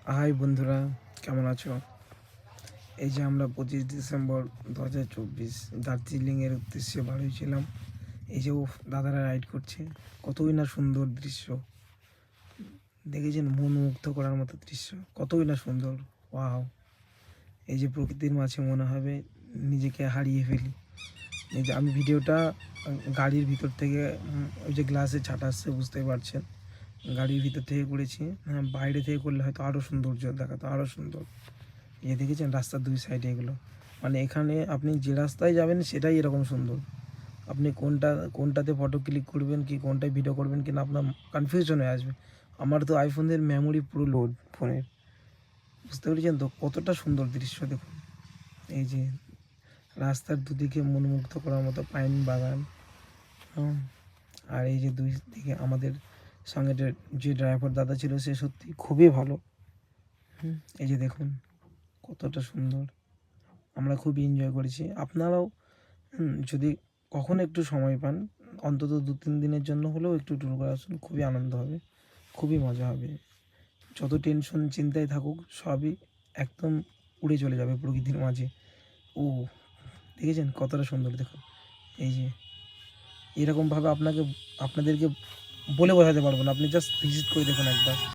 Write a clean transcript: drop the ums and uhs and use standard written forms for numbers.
High বন্ধুরা, কেমন আছো? এই যে আমরা 25 ডিসেম্বর 2024 দার্জিলিংয়ের উদ্দেশ্যে বার হয়েছিলাম। এই যে দাদারা রাইড করছে, কতই না সুন্দর দৃশ্য। দেখেছেন, মন মুগ্ধ করার মতো দৃশ্য, কতই না সুন্দর। ওয়াও! এই যে প্রকৃতির মাঝে মনে হবে নিজেকে হারিয়ে ফেলি। এই যে আমি ভিডিওটা গাড়ির ভিতর থেকে, ওই যে গ্লাসে ছাটা আসছে বুঝতেই পারছেন, গাড়ির ভিতর থেকে করেছি। বাইরে থেকে করলে হয়তো আরও সৌন্দর্য দেখাতো, আরও সুন্দর। এই দেখেছেন রাস্তার দুই সাইডে এগুলো, মানে এখানে আপনি যে রাস্তায় যাবেন সেটাই এরকম সুন্দর। আপনি কোনটাতে ফটো ক্লিক করবেন কি কোনটায় ভিডিও করবেন কিনা আপনার কনফিউশন হয়ে আসবে। আমার তো আইফোনের মেমোরি পুরো লোড ফোনের, বুঝতে পেরেছেন তো কতটা সুন্দর দৃশ্য দেখুন। এই যে রাস্তার দুদিকে মনোমুগ্ধ করার মতো পাইন বাগান। আর এই যে দুই দিকে আমাদের সঙ্গে যে ড্রাইভার দাদা ছিল সে সত্যি খুবই ভালো। এই যে দেখুন কতটা সুন্দর, আমরা খুবই এনজয় করেছি। আপনারাও যদি কখনো একটু সময় পান, অন্তত 2-3 দিনের জন্য হলেও একটু ট্যুর করে আসুন, খুবই আনন্দ হবে, খুবই মজা হবে। যত টেনশন চিন্তায় থাকুক সবই একদম উড়ে চলে যাবে প্রকৃতির মাঝে। ও দেখেছেন কতটা সুন্দর দেখুন। এই যে এরকমভাবে আপনাদেরকে বলে বোঝাতে পারবো না, আপনি জাস্ট ভিজিট করে দেখুন একবার।